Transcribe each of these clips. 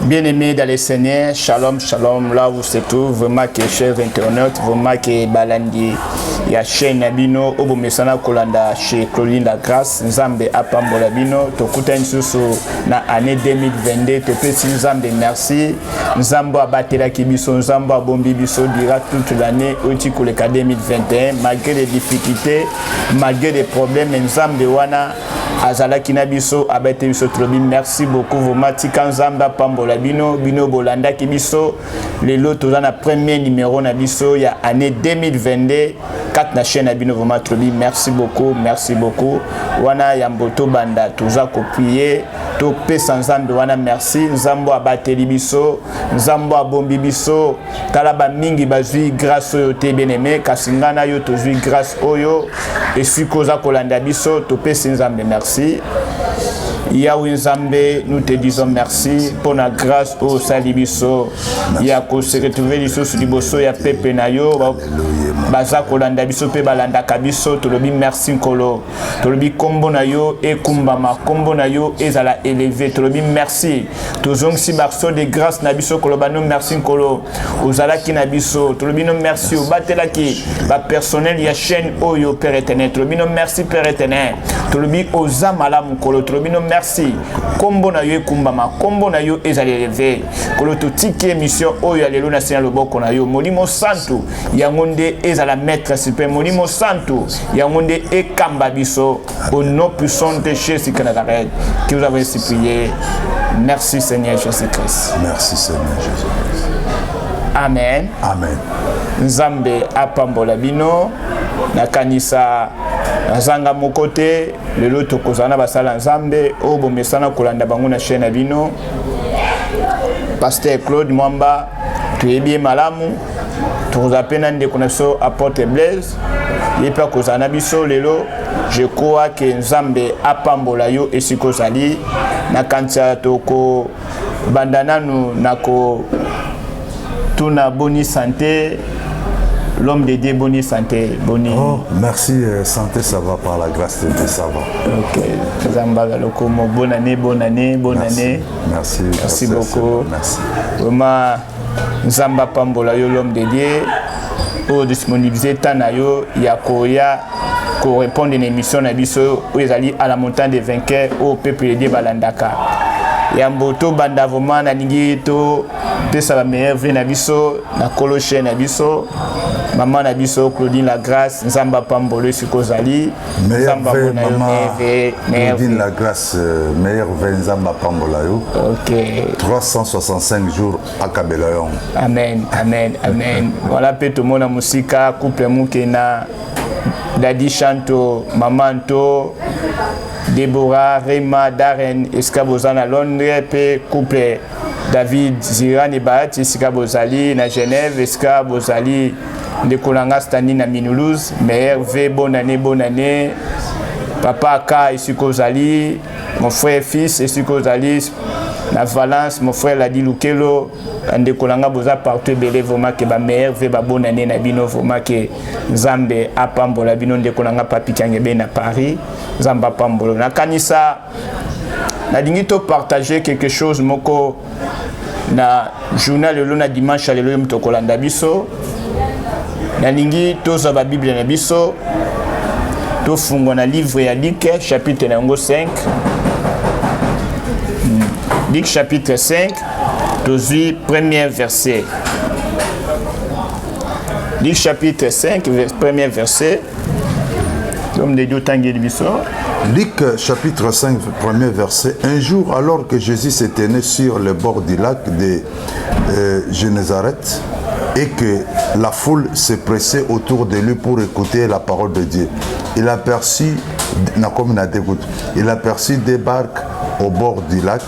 Bien-aimés dans les Seigneurs, shalom, shalom, là où se trouve, vraiment que chers internautes, vraiment que Balandi, il y a chaîne Nabino, Obo Mesana Kolanda, chez Claudine La Grâce, Nzambe Apambola Bino, Tokuta Nsusu, na année 2022, Topesi Nzambe, merci, Nzambo Abatela Kibiso, Nzambo Abombi Biso, dira toute l'année, Otikuleka 2021, malgré les difficultés, malgré les problèmes, Nzambe Wana, Azala Kinabiso, Abete Biso Trobi, merci beaucoup, vous Matika Nzamba Pambola Bino, Bino Bolanda Kibiso, les lots dans le premier numéro Nabiso, il y a année 2022, 4 na chaîne Abino Voma Trobi, merci beaucoup, Wana Yamboto Banda, Touza Kopiye, Topé sans Nzambe Wana, merci, Nzambo Abate Libiso, Nzambo Abombi Biso, Talaba Mingi Bazui, grâce au Yote bien-aimé, Kasingana Yo Tozui, grâce Oyo, et Sukoza Kolanda Biso, Topé Nzambe, merci. Yahweh Nzambe, nous te disons merci pour la grâce au Salibiso. Yako se retrouver les choses liboso ya pepe na yo. Baza kolanda biso pe balanda kabiso tolobi merci nkolo. Tolobi kombo na yo e kumbama kombo na yo ezala élevé. Tolobi merci. Tozong si barso de grâce na biso kolobano merci nkolo. Ozala ki na biso. Tolobi no merci o batela ki ba personnel ya chaîne oyo Père éternel. Tolobi no merci Père éternel. Tolobi ozamala nkolo. Tolobi no merci. Kombo na yo kumbama kombo na yo ezali élevé. Kolo to tiki émission oyo alelo na seigneur loboko na yo molimo santo yangonde ezala maître suprême molimo santo yangonde ekamba biso au nom puissant de Jésus de Nazareth que vous avez ainsi prié. Merci Seigneur Jésus-Christ. Merci Seigneur Jésus. Amen. Amen. Nzambe apambola bino na kanisa Zanga mokote lelo tokozana basala Nzambe obo mesana kolanda bango na chaîne bino. Pasteur Claude Mwamba tuyebi malamu tozapena ndeko na so apôtre Blaise yepa kozana biso lelo. Je crois que Nzambe apambola yo esikozali na kanisa toko bandananu nako tuna boni santé. L'homme de Dieu, bonne santé, bonne. Oh, merci, santé, ça va par la grâce de Dieu, ça va. Ok, bonne année, bonne année, bonne année. Merci, merci beaucoup. Merci. Vraiment, Nzamba Pambola, l'homme de Dieu, pour disponibiliser Tanayo, Yakoya, pour répondre à une émission Nabiso, où ils allaient à la montagne des vainqueurs, au peuple de Dieu Balandaka. Yamboto Bandavoma, Nanigito, pesa la meilleure vie Nabiso, na Coloche Nabiso. Maman Nabiso, Claudine La Grâce, Nzamba Pambolo, Sukozali, Nzamba Claudine La Grâce, meilleure vie Nzamba Pambolo. Ok. 365 jours à Kabelayon. Amen, amen, amen. Voilà, peut tout le monde à musique, couple Moukena, Dadi Chanto, Mamanto, Deborah, Rema, Darren, Escabozana, Londres, pe couple David, Ziran et Bahati, Escabozali, na Genève, Escabozali. De Kolanga Stani na Minoulouse, mais Hervé, bonne année. Papa Aka et Sukozali, mon frère fils et Sukozali, na Valence, mon frère Ladi Lukelo, de Kolanga Boza partout belé vraiment que ba meilleur ve ba bonne année na bino vraiment que Nzambe apambola bino de Kolanga papi Kangebe na Paris, Nzamba pambola. Na kanisa na dingito partager quelque chose moko na journal le na dimanche le mto Kolanda biso. Nalingi toza ba Bible na biso to fungo na livre ya Luc chapitre 5. Luc chapitre 5 tozui premier verset. Luc chapitre 5 premier verset. Comme de Dieu tangi biso. Luc chapitre 5 premier verset. Un jour alors que Jésus s'était né sur le bord du lac de Génézareth, et que la foule se pressait autour de lui pour écouter la parole de Dieu. Il aperçut des barques au bord du lac.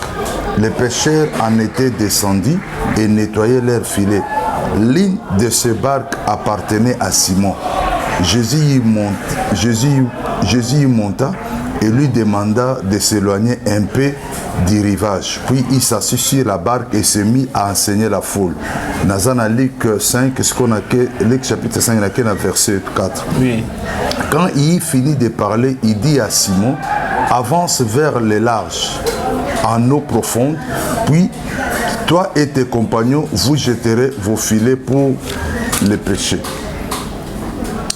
Les pêcheurs en étaient descendus et nettoyaient leurs filets. L'une de ces barques appartenait à Simon. Jésus y monta et lui demanda de s'éloigner un peu du rivage. Puis il s'assit sur la barque et se mit à enseigner la foule. Nazana Luc 5, ce qu'on a Luc chapitre 5, verset 4. Oui. Quand il finit de parler, il dit à Simon, avance vers les larges, en eau profonde, puis toi et tes compagnons, vous jetterez vos filets pour les péchés.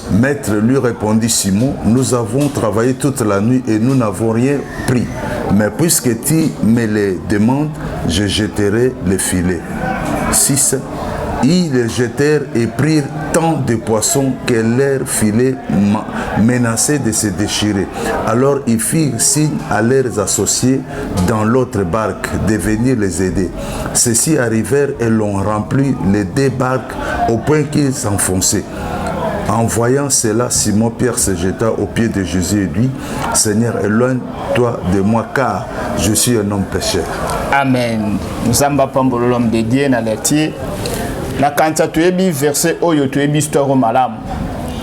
Maître, lui répondit Simon, nous avons travaillé toute la nuit et nous n'avons rien pris. Mais puisque tu me les demandes, je jetterai les filets. 6. Ils les jetèrent et prirent tant de poissons que leurs filets menaçaient de se déchirer. Alors ils firent signe à leurs associés dans l'autre barque de venir les aider. Ceux-ci arrivèrent et l'ont rempli les 2 barques au point qu'ils s'enfonçaient. En voyant cela, Simon-Pierre se jeta aux pieds de Jésus et dit, Seigneur, éloigne-toi de moi, car je suis un homme pécheur. Amen. Nous sommes l'homme de Dieu dans les tiers. Na kanta toyebi verset oyo toyebi histoire malam.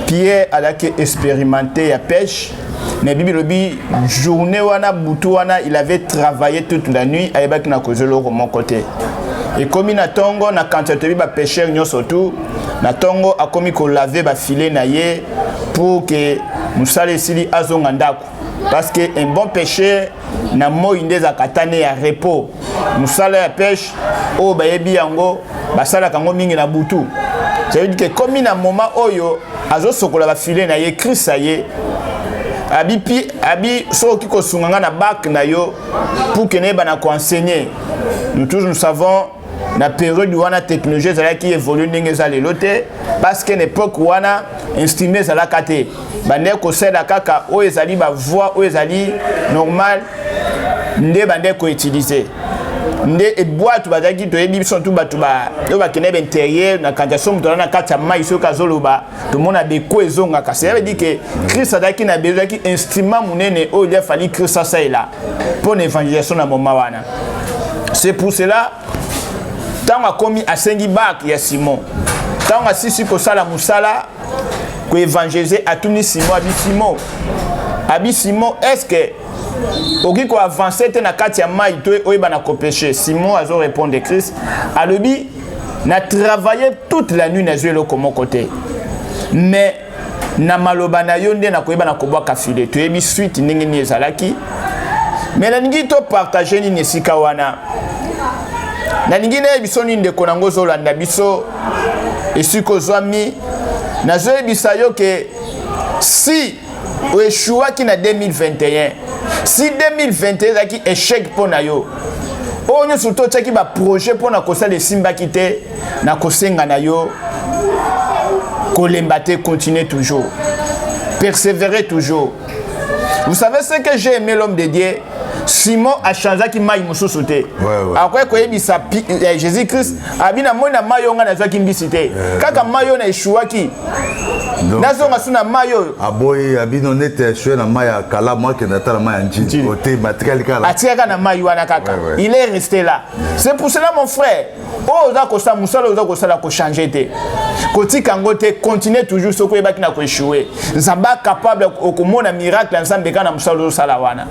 Pierre a expérimenté la pêche. Mais Bible lobi journée wana butu wana il avait travaillé toute la nuit ayebaki na kozelo ko mon côté. Et comme na tongo na kanta toyebi ba pêcheur nyoso tout na tongo akomi ko laver ba filet na ye pour que musale sili azonga ndako. Parce que un bon pêcheur na mo indeza katane ya repos. Musala ya pêche o bayebi yango basala kango mingi na butu. Ça veut dire que comme na moment oyo azo sokola ba filet na ye Christ aye abi soki ko sunganga na bac na yo pour que ne bana ko enseigner. Nous tous nous savons na période wana technologie zala qui évolue ndenge za lelote parce que l'époque wana instrument zala kate bande ko sela kaka o ezali ba voix o ezali normal nde bande ko utiliser nde e boîte bazaki to yebi biso tout batu ba yo ba kenebe intérieur na kanjaso mutona na kata mai so kazoloba to mona be ko ezonga ka ça veut dire que Christ adaki na besoin ki instrument munene o il a fallu que ça ça là pour l'évangélisation na moment wana. C'est pour cela tant a commis à Sengi Bak ya Simon tant a sisi ko sala musala ko évangéliser à tout ni Simon abi Simon est-ce que oki ko avancer te na kati ya mai to oyeba na ko péché. Simon azo répondre Christ alobi na travaillé toute la nuit na zuelo ko mon côté mais na maloba na yo nde na ko yeba na ko bwa ka filet to yebi suite ndenge ni ezalaki mais na ningi to partager ni nesika wana na ningi na biso ni ndeko nango zolanda biso esiko zwami na zo ebisa yo ke si o échoua ki na 2021 si 2021 zaki échec pour na yo o nyo surtout tchaki ba projet pour na kosa le simba kite na kosenga na yo kolembate continuer toujours persévérer toujours. Vous savez ce que j'ai aimé l'homme de Dieu. Simon a changé qui maille musu sauté. Après quoi il sa Jésus Christ abina mona mayo nga na zaki mbisité. Kaka mayo na échoua ki. Nazo ngasuna mayo. Aboy abino nete échoué na maya kala moi que natala maya njini. Oté matériel kala. Atiaka na mayo wana kaka. Il est resté là. C'est pour cela mon frère. Oh za ko sa musala za ko sala ko changer té. Koti kangote continuer toujours ce ko ebaki na ko échouer. Nzamba capable okomona miracle ensemble kana musala sala wana.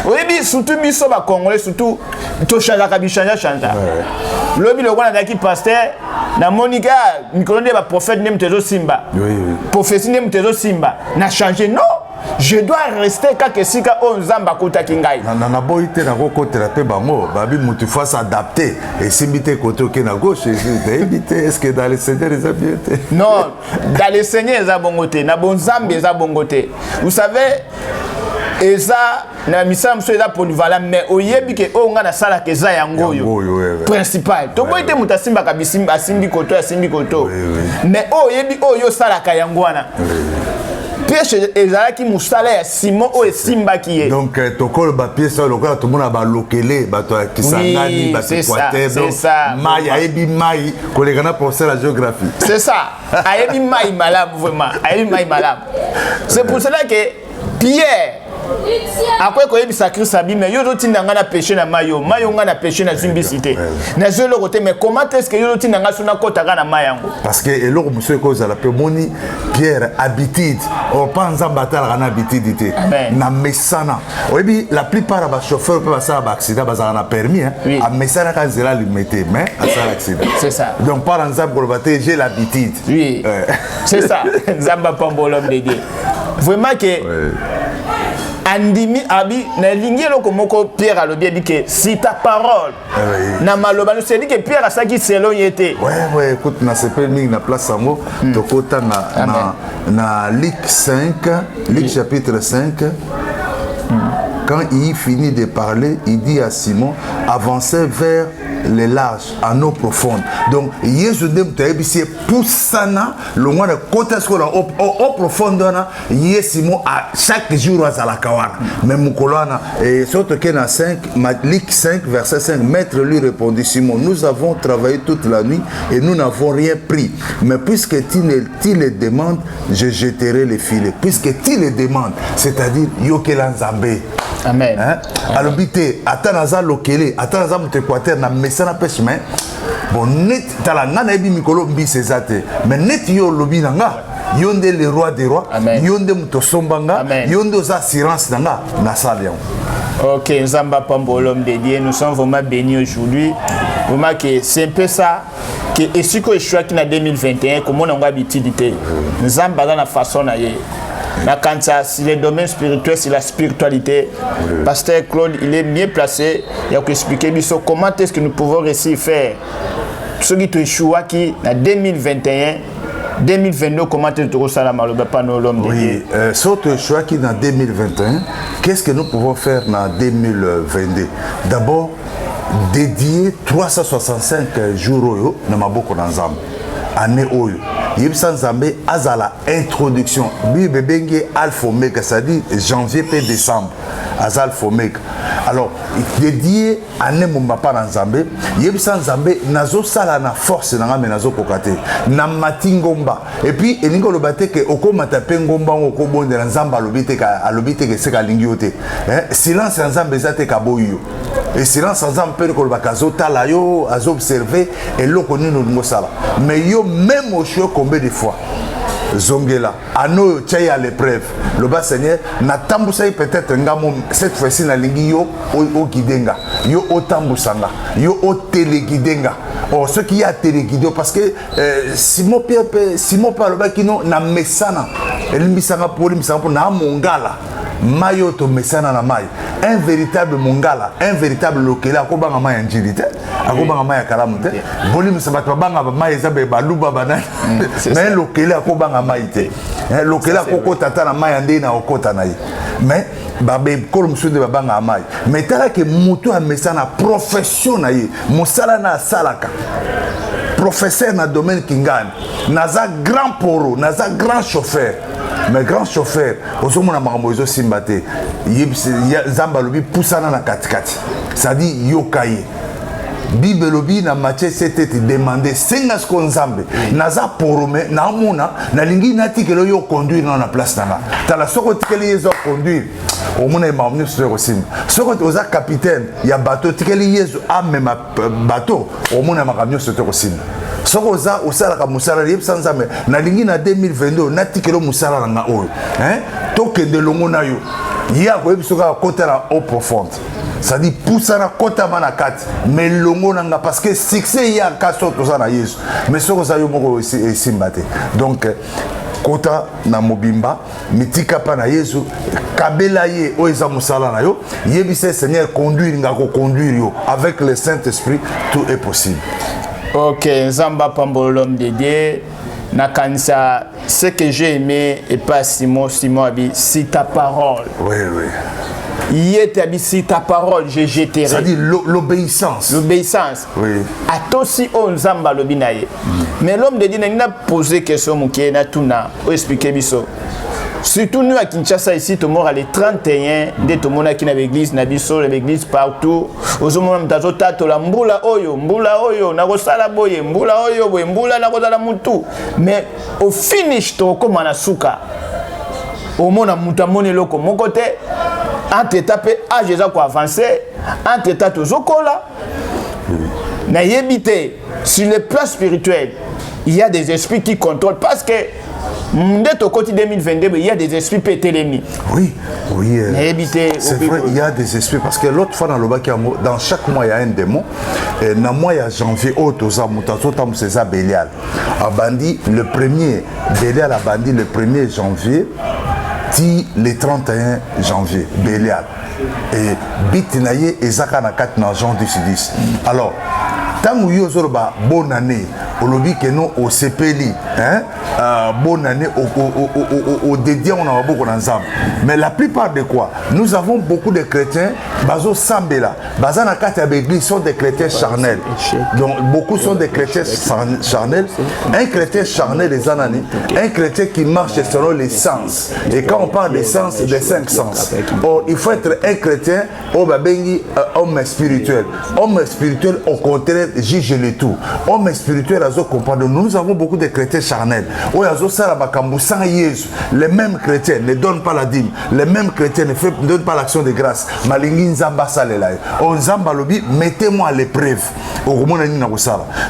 Oyebi surtout biso ba congolais surtout to changer ka bi changer. Lobi le wana daki pasteur na Monica mikolonde ba prophète nem tezo simba. Prophétie nem tezo simba. Na changer non. Je dois rester quelque sika on zamba kota kingai. Na boité na ko thérapie bango babi mutu faut s'adapter et s'imiter côté OK na gauche éviter est-ce que dans les seigneurs les habités. Non, dans les seigneurs za bongoté, na bon zambe za bongoté. Vous savez eza na misam so eza polyvalent mais oyebi ke o nga na sala ke za yango yo principal to boite mutasimba kabisimba asimbi koto mais oyebi oyo sala ka yango wana pièce ezalaki musala ya Simon o esimba ki ye donc tokolo ba pièce lo ka to mona ba lokele ba to kisangani ba Équateur donc mai ayebi mai kolekana penser la géographie c'est ça ayebi mai malade vraiment ayebi mai malade c'est pour cela que Pierre après ko yebisa Christ abime yo zotinda nga na péché na mayo nga na péché na zimbicité na zo le côté mais comment est-ce que yo zotinda nga suna kota na mayango parce que eloko monsieur ko za la pe moni Pierre habitude on pense en batala na habitude na mesana oyebi la plupart ba chauffeur peut passer ba accident ba na permis a mesana ka zela limité mais à ça accident c'est ça donc par exemple pour le j'ai l'habitude oui c'est ça Zamba Pambolom de Dieu vraiment que andimi abi na lingelo komoko Pierre alobi dit que si ta parole na maloba nous c'est dit que Pierre a ça qui selon yete ouais écoute na sepel mingi na place sango tokota na Luc 5 Luc chapitre 5 quand il finit de parler il dit à Simon avancez vers les larges en eau profonde donc Yesu dem taibisi poussana le mois de côté sur la eau profonde na Simon à chaque jour à la kawana mais mukolana et surtout que na 5 Luc 5 verset 5 maître lui répondit Simon nous avons travaillé toute la nuit et nous n'avons rien pris mais puisque tu le demandes je jetterai les filets puisque tu le demandes c'est-à-dire yokela nzambe amen alors bité atanaza lokele atanaza mutequateur na mesana pêche mais bon net tala ngana ebi mikolo mbi sezate mais net yo lobi nanga yonde le roi des rois yonde mutosombanga yonde aux assurances nanga na salion. OK, Nzamba Pambo l'homme de Dieu, nous sommes vraiment bénis aujourd'hui. Vraiment que c'est un peu ça que et ce que je suis qui en 2021 comment on a habitude Nzamba dans la façon na ye. Quand ça, si les domaines spirituels, c'est la spiritualité. Pasteur Claude, il est mieux placé. Il a expliqué comment est-ce que nous pouvons réussir à faire ce qui est échoué qui en 2021, 2022, comment est-ce que ça l'homme de Dieu? Oui, sauf échoué qui en 2021, qu'est-ce que nous pouvons faire en 2022? D'abord, dédier 365 jours dans ma boko d'ensemble. Année oyo. Yebsa Nzambe azala introduction. Bible bengi alpha omega, c'est-à-dire janvier et décembre. Azal omega. Alors, dédié année mon papa Nzambe, Yebsa Nzambe nazo sala na force na nga nazo kokate. Na matingomba. Et puis elingo lobate ke okomata pengomba oko bonde na Nzamba lobite ke seka lingiote. Silence Nzambe zate ka boyo. Et silence Nzambe pe ko lobaka zotala yo azo observer et loko nino ngosala. Mais yo même au choix combien de fois Zongela ano tchaya à l'épreuve le bas Seigneur na tambusai peut-être ngamo cette fois-ci na lingi yo o gidenga yo o tambusanga yo o telegidenga or ce qui a telegido parce que Simon Pierre le bas kino na mesana elimisanga pour na mongala mayo to mesana na mai un véritable mongala un véritable lokela akobanga mai njilite akobanga mai kalamute volume sabato banga mai ezabe baluba banana mais lokela akobanga mai te lokela kokota tata na mai ande na okota na ye mais babe kolum sunde babanga mai mais tala ke mutu a mesana profession na ye musala na salaka professeur na domaine kingani naza grand poro naza grand chauffeur. Mais grand chauffeur, au moment où on a simbaté, Zamba lobi poussana na katikati. Ça dit yokaye. Bible lobi na Matthieu 7 demandé senga skonzambe. Naza porome na mona na lingi na tikelo yo conduire na place nanga. Tala soko tikeli yezo conduire. Au mona ma omni sur osim. Soko oza capitaine ya bateau tikeli yezo a même bateau. Au mona ma camion sur osim. Soko za osala musala yebsa Nzambe na lingi na 2022 na tikelo musala na oyo tokende longo na yo ya ko yebsoka kotela au profonde ça dit poussana kota mana kati mais longo nanga parce que succès ya kaso to za na Yesu mais soko za yo moko esimbate donc kota na mobimba mitika pa na Yesu kabela ye o eza musala na yo yebisa Seigneur conduire ngako conduire yo avec le Saint-Esprit tout est possible. OK, Nzamba Pambo l'homme de Dieu. Nakansa, ce que j'ai aimé et pas Simon abi, si ta parole. Oui. Yé abi si ta parole, je jetterai. Ça dit l'obéissance. L'obéissance. Oui. A toi aussi on Nzamba lobinaye. Mais l'homme de Dieu n'a posé question muké na tuna, o expliquer biso. Surtout nous à Kinshasa ici, tout le monde a les 31 de tout le monde qui n'a l'église, n'a biso, l'église partout. Aux hommes d'azota, tout la mbula oyo, nagosala boye, mbula oyo, boye, mbula nagosala mutu. Mais au finish, tout comme anasuka. Au monde a mutamone loko, mon côté, entre étapes, âge est quoi avancer, entre étapes, tout zokola. N'a yébité, sur le plan spirituel, il y a des esprits qui contrôlent parce que au côté 2022, il y a des esprits pétélémis. Oui. C'est vrai, il y a des esprits parce que l'autre fois dans chaque mois il y a un démon. Et dans le mois il y a janvier, c'est Bélial. A bandi le premier Bélial a bandi le 1er janvier ti le 31 janvier Bélial et bitinaye ezaka na 4 na Jean 10. Alors tangu yo zoroba bonne année olobi que non au sepeli hein bonne année au dédié on a beaucoup d'ensemble, mais la plupart de quoi nous avons beaucoup de chrétiens bazo sambela bazana kati ya l'église sont des chrétiens charnels, donc beaucoup sont des chrétiens charnels. Un chrétien charnel des années, un chrétien qui marche selon les sens, et quand on parle des sens, des 5 sens, or il faut être un chrétien homme spirituel. Homme spirituel au contraire juge le tout. Homme spirituel azo comprendre. Nous avons beaucoup de chrétiens charnels. Les mêmes chrétiens ne donnent pas la dîme. Les mêmes chrétiens ne donnent pas l'action de grâce. Malingi nzamba salela. On nzamba lobi mettez-moi à l'épreuve.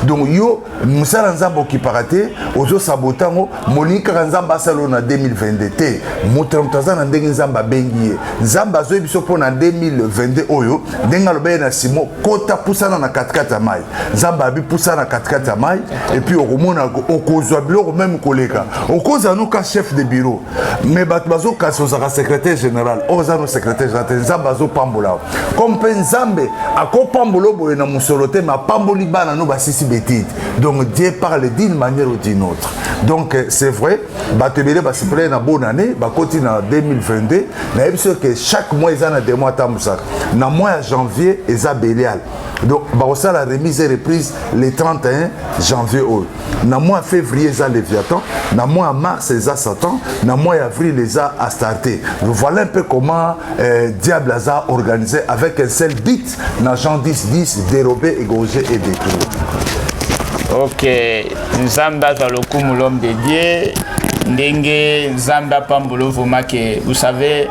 Donc yo musala nzamba qui parate ozo sabotango monika nzamba salo na 2022 te. Mutramtaza na ndengi nzamba bengi. Nzamba zo biso pona 2022 oyo ndenga lobe na simo kota pusana na 4 ya mai. Nzamba bi pusana 4 ya mai et puis okomona okozwa biloko même koleka. Okoza no ka chef de bureau. Mais batbazo ka sozaka secrétaire général. Oza no secrétaire général nzamba zo pambola. Comme nzambe akopambolo boye na musolote ma pamboli bana no basisi betite. Donc Dieu parle d'une manière ou d'une autre. Donc c'est vrai, batebele ba se prendre na bonne année, ba continue en 2022. Na bien sûr que chaque mois ils en a des mois tamusaka. Na mois janvier eza Bélial. Donc ba osa la remise et reprise le 31 janvier au. Na mois février eza Léviathan, na mois mars eza Satan, na mois avril eza Astarté. Voilà un peu comment diable a organisé avec un seul but na Jean 10 dérober, égorger et détruire. Ok, Nzamba dans le coup l'homme de Dieu, Ndenge Nzamba Pambolo Vomake, vous savez,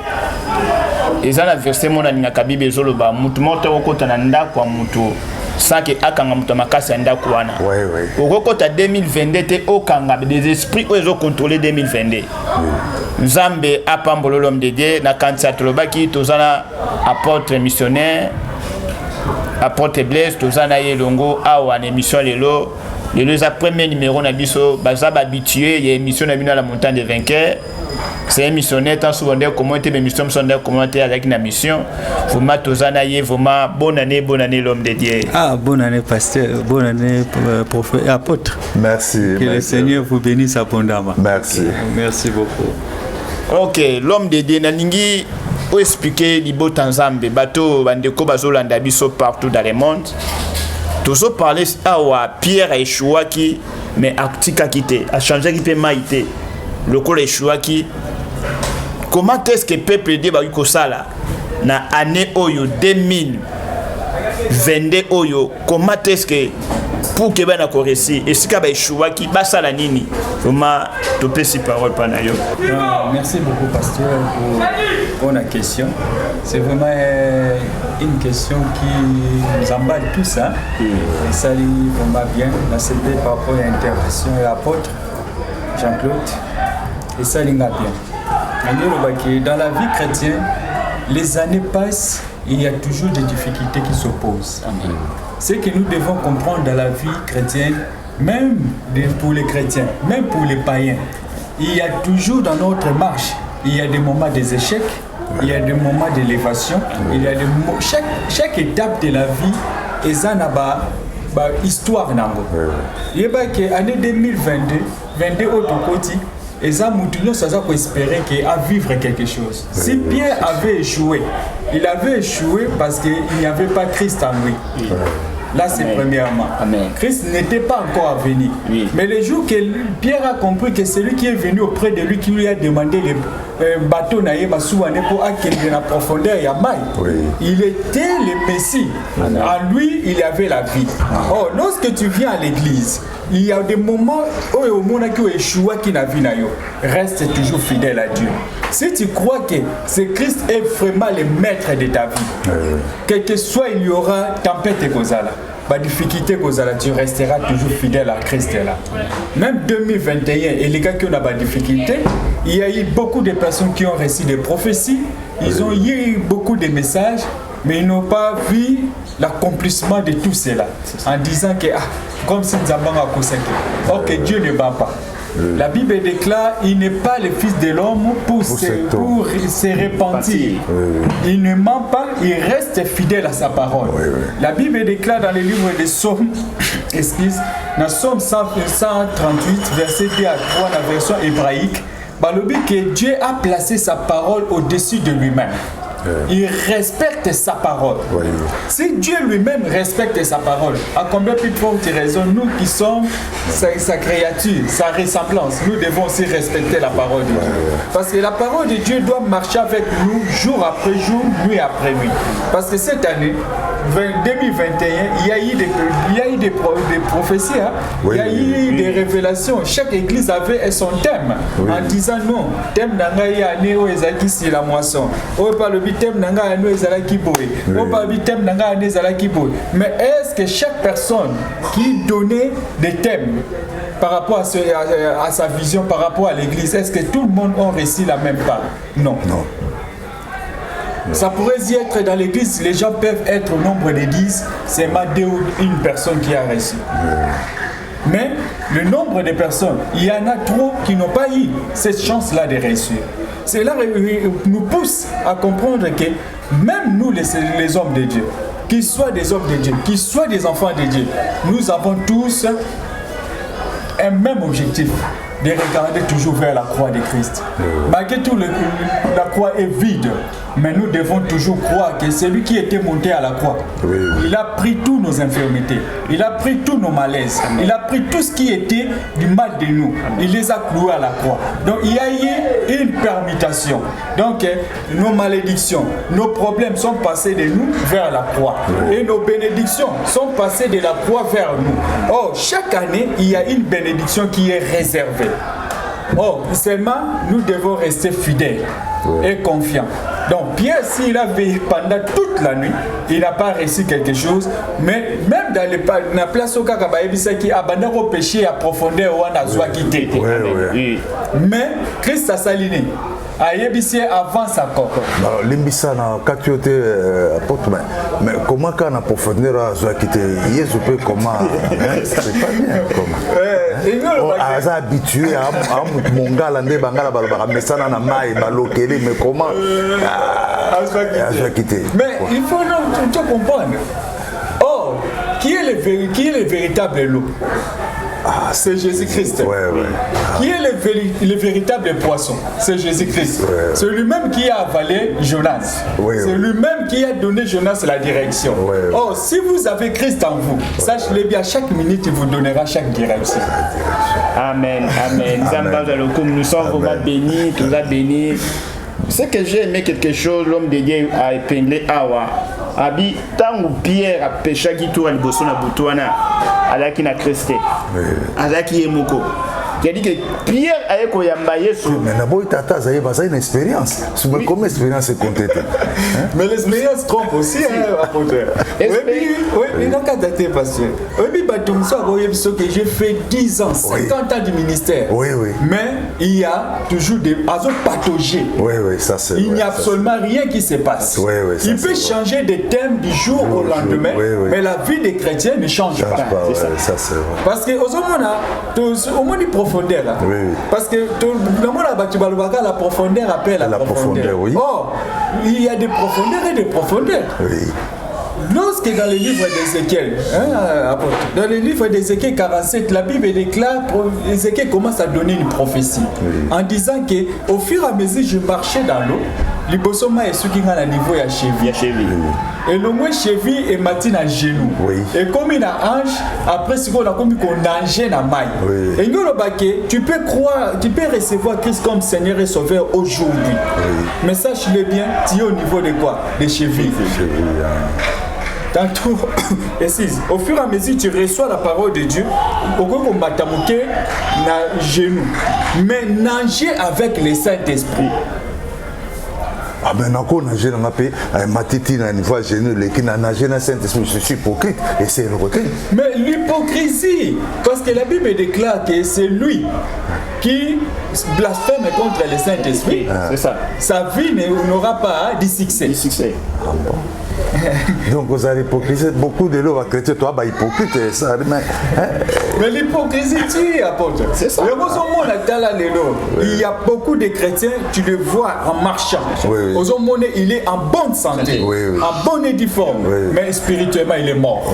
ils ont versé mon aninaka Bible Zoloba, Mutumoto Okotananda kwa Mutu, sans que Akanga Mutamaka Sanda Kouana. Oui. Au Rokota 2022, Okanga, des esprits où ils ont contrôlé 2022. Nzambe Apambolo l'homme de Dieu, Nakansa Tolobaki, Tozana apôtre missionnaire. Apôtre Blaise, Tozana Yelongo, Awa, émission Lelo. Le premier numéro na biso bazaba habitué, il y a émission na la montagne des vainqueurs. C'est un missionnaire tant souvent comment était émission sondaire commenter avec la mission. Vraiment Tozana Ye, vraiment bonne année l'homme de Dieu. Ah, bonne année pasteur, bonne année prophète et apôtre. Merci. Que le Seigneur vous bénisse abondamment. Merci. Merci beaucoup. OK, l'homme de Dieu nalingi pour expliquer libo tanzambe bato bandeko bazolanda biso partout dans le monde. Toujours parler à Pierre a échoué qui mais Actica quitté a changé qui peut maïté le col échoué qui comment est-ce que peuple de Baïko Sala na année oyo 2022 oyo comment est-ce que pour que ben a réussi et ce qui a échoué qui basa la nini vraiment tu peux si parole panayo. Merci beaucoup pasteur pour la question. C'est vraiment une question qui nous emballe tous ça. Et ça va bien. Là, c'était par rapport à l'intervention de l'apôtre Jean-Claude. Et ça va bien. Dans la vie chrétienne, les années passent et il y a toujours des difficultés qui s'opposent. Ce que nous devons comprendre dans la vie chrétienne, même pour les chrétiens, même pour les païens, il y a toujours dans notre marche, il y a des moments des échecs. Il y a des moments d'élévation, il y a des moments, chaque étape de la vie, et ça n'a pas histoire. Il y a que l'année 2022 autre côté, et ça nous avons espéré qu'il a vivre quelque chose. Si Pierre avait échoué, il avait échoué parce qu'il n'y avait pas Christ en lui. Là, c'est premièrement. Amen. Christ n'était pas encore venu. Oui. Mais le jour que Pierre a compris que c'est lui qui est venu auprès de lui, qui lui a demandé le bateau pour acquérir la profondeur, il était le Messie. Amen. En lui, il y avait la vie. Oh, lorsque tu viens à l'église, il y a des moments où au monde qui échoua qui n'a vu nayo, reste toujours fidèle à Dieu. Si tu crois que c'est Christ est vraiment le maître de ta vie, quel que soit il y aura tempête et Gozala, difficulté Gozala, tu resteras toujours fidèle à Christ là. Même 2021 et les gars qui ont des difficultés, il y a eu beaucoup de personnes qui ont reçu des prophéties, ils ont eu beaucoup de messages, mais ils n'ont pas vu l'accomplissement de tout cela en disant que comme si Nzambanga a consacré. Ok, Dieu ne va pas. La Bible déclare il n'est pas le Fils de l'homme pour se repentir. Il ne ment pas, il reste fidèle à sa parole. La Bible déclare dans le livre des Psaumes, dans Psaume 138, verset 2 à 3, la version hébraïque, que Dieu a placé sa parole au-dessus de lui-même. Il respecte sa parole. Si Dieu lui-même respecte sa parole, à combien plus forte raison, nous qui sommes sa créature, sa ressemblance, nous devons aussi respecter la parole de Dieu. Parce que la parole de Dieu doit marcher avec nous jour après jour, nuit après nuit. Parce que cette année, 2021, il y a eu des prophéties, il y a eu des révélations. Chaque église avait son thème en disant non, thème d'Angaï année où Ezaki c'est la moisson. Mais est-ce que chaque personne qui donnait des thèmes par rapport à sa vision, par rapport à l'église, est-ce que tout le monde a reçu la même part? Non. Ça pourrait y être dans l'église, les gens peuvent être au nombre de 10, c'est deux ou une personne qui a reçu. Mais le nombre de personnes, il y en a trop qui n'ont pas eu cette chance-là de réussir. Cela nous pousse à comprendre que même nous, les hommes de Dieu, qu'ils soient des hommes de Dieu, qu'ils soient des enfants de Dieu, nous avons tous un même objectif, de regarder toujours vers la croix de Christ. Malgré tout, la croix est vide, mais nous devons toujours croire que celui qui était monté à la croix, il a pris toutes nos infirmités, il a pris tous nos malaises, il a pris tout ce qui était du mal de nous, il les a cloués à la croix. Donc il y a eu une permutation. Donc nos malédictions, nos problèmes sont passés de nous vers la croix. Et nos bénédictions sont passées de la croix vers nous. Oh, chaque année, il y a une bénédiction qui est réservée. Oh, seulement, nous devons rester fidèles et confiants. Donc, Pierre, s'il a veillé pendant toute la nuit, il n'a pas reçu quelque chose, mais même dans la place au Kakabaïbisa qui abandonne au péché à profondeur, on a joie quitté. Mais Christ a saliné. Ayebisi avant sa corps. Limbisa na katiote apôtre mais comment quand on a profondeur à joie quitter Yesu peut comment c'est pas bien comment on a habitué à mongala ndé bangala balobaka mesana na mai balokele mais comment à joie quitter. Mais il faut tout comprendre. Oh, qui est le véritable loup? C'est Jésus-Christ. Qui est le véritable poisson? C'est Jésus-Christ. C'est lui-même qui a avalé Jonas. C'est lui-même qui a donné Jonas la direction. Oh, si vous avez Christ en vous, sachez-le bien, chaque minute, il vous donnera chaque direction. Amen, amen. Nous sommes vraiment bénis, tout ça béni. C'est que j'ai aimé quelque chose, l'homme de Dieu a épinglé Awa. Abi, tant ou Pierre a péché qui tourne le bosson à Boutouana, Alaki n'a cresté. Alaki est moko. Il a dit que Pierre a été koyambaye sur. Mais d'abord, Tata, ça a une expérience. Comment expérience est comptée? Mais l'expérience trompe aussi, apôtre. Oui, il n'a qu'à dater, pasteur. Oui, que j'ai fait 10 ans, 50 ans du ministère. Mais il y a toujours des pathologies. Ça c'est. Il n'y a absolument rien qui se passe. Il peut changer de thème du jour au lendemain, mais la vie des chrétiens ne change pas. Ça c'est vrai. Parce que au moins du profondeur. Parce que la profondeur appelle la profondeur. Oh, il y a des profondeurs et des profondeurs. Lorsque dans le livre d'Ézéchiel, dans le livre d'Ézéchiel 47, la Bible déclare, Ézéchiel commence à donner une prophétie en disant que au fur et à mesure je marchais dans l'eau, le bossoma est ce qui est à niveau de la cheville. Et le mot cheville est matin à genoux. Et comme il a ange, après ce qu'on a comme qu'on nageait dans la maille. Et nous tu peux croire, tu peux recevoir Christ comme Seigneur et Sauveur aujourd'hui. Mais sache-le bien, tu es au niveau de quoi? Des chevilles. Tantôt, au fur et à mesure tu reçois la parole de Dieu, au batamuke na genou, mais nager avec le Saint-Esprit. Ah ben encore nager dans la paix, matiti na niveau genou, les qui nager dans Saint-Esprit, je suis hypocrite et c'est le retrait. Mais l'hypocrisie, parce que la Bible déclare que c'est lui qui blasphème contre le Saint-Esprit. C'est ça. Sa vie n'aura pas de succès. Ah bon. Donc vous avez l'hypocrisie. Beaucoup de l'eau chrétien, toi, bah hypocrite, ça. Mais l'hypocrisie, tu es apôtre. C'est ça. Il y a beaucoup de chrétiens, tu le vois en marchant. Il est en bonne santé, en bonne forme, mais spirituellement, il est mort.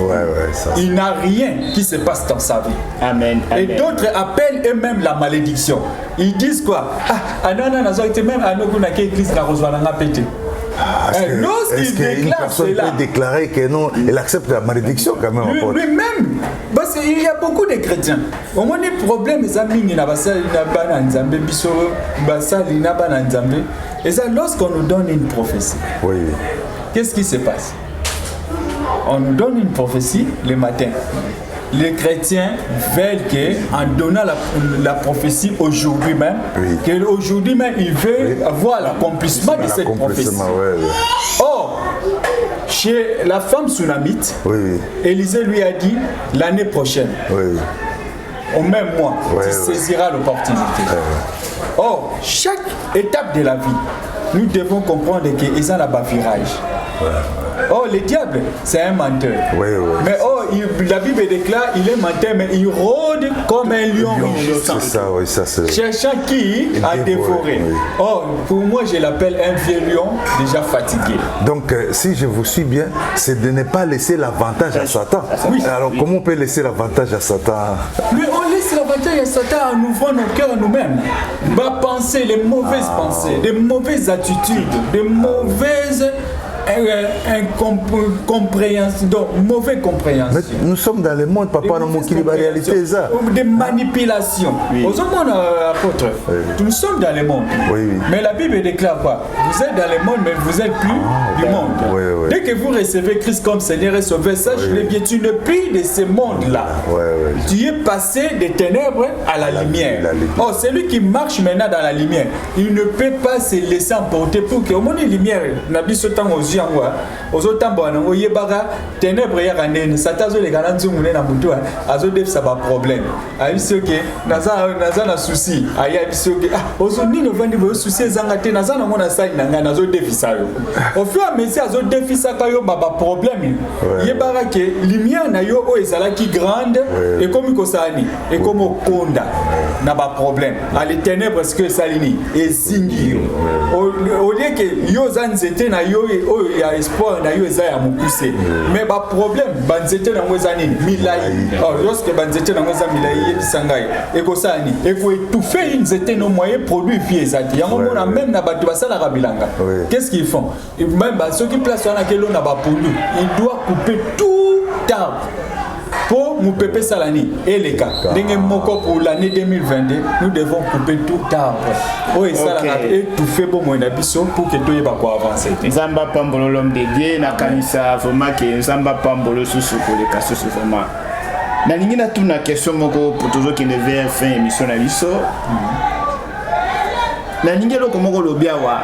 Il n'a rien qui se passe dans sa vie. Amen. Et d'autres appellent eux-mêmes la malédiction. Ils disent quoi? Est-ce qu'une personne peut déclarer que non, elle accepte la malédiction quand même? Lui-même, parce qu'il y a beaucoup de chrétiens. Au moins, les problèmes, et ça, lorsqu'on nous donne une prophétie, qu'est-ce qui se passe? On nous donne une prophétie le matin. Les chrétiens veulent qu'en donnant la prophétie aujourd'hui même, qu'aujourd'hui même, ils veulent avoir l'accomplissement de cette prophétie. Or, chez la femme sunamite, Élisée lui a dit l'année prochaine, au même mois, tu saisiras l'opportunité. Or, chaque étape de la vie, nous devons comprendre qu'il y a un virage. Oh, le diable, c'est un menteur. Mais la Bible déclare, il est menteur, mais il rôde comme un lion rugissant. Cherchant qui a dévoré. Oh, pour moi, je l'appelle un vieux lion déjà fatigué. Donc, si je vous suis bien, c'est de ne pas laisser l'avantage à Satan. Alors, comment on peut laisser l'avantage à Satan? Mais on laisse l'avantage à Satan en ouvrant nos cœurs à nous-mêmes. Va penser les mauvaises pensées, des mauvaises attitudes, des mauvaises compréhension, donc mauvaise compréhension. Mais nous sommes dans le monde, papa, dans la réalité ça. Des manipulations. Aux hommes, apôtre, nous sommes dans le monde. Mais la Bible déclare quoi? Vous êtes dans le monde, mais vous êtes plus du monde. Dès que vous recevez Christ comme Seigneur et Sauveur, sache-le bien, tu n'es plus de ce monde-là. Tu es passé des ténèbres à la lumière. Oh, celui qui marche maintenant dans la lumière, il ne peut pas se laisser emporter pour que au monde de lumière, n'abîme ce temps aux yeux. Aux autres temps, on y a ténèbres et ranène. Satan les garants sont menés dans le azo def ça va problème. Aïe ce que naza souci. Aïe ce que aux ni ne vendent vos soucis zangate naza na mona sai na nazo defisa yo. Au fur et à mesure azo defisa ka yo baba problème. Yebara que lumière na yo o ezala ki grande et comme ko sani et comme konda na ba problème. À les ténèbres parce que salini et singi. Au lieu que yo zanzete na yo il y a espoir na yo eza ya mukuse mais ba problème banzete na ngweza nini milai lorsque banzete na ngweza milai yebisangai ekosani eko étouffer nzete no moyen produit vie ezati yango mona même na bato basala kabilanga qu'est-ce qu'ils font même ceux qui placent na kelo na ba pondu il doit couper tout arbre pour nous pépé salani et les cas pour l'année 2022 nous devons couper tout arbre et tout fait pour mon ambition pour que tout va avancer. Zamba Pambolo l'homme de Dieu na kanisa vraiment que Zamba Pambolo sous pour les cas vraiment. Na lingi na tuna question moko pour toujours qui ne veut fin émission na biso. Na lingi lo komoko lo biawa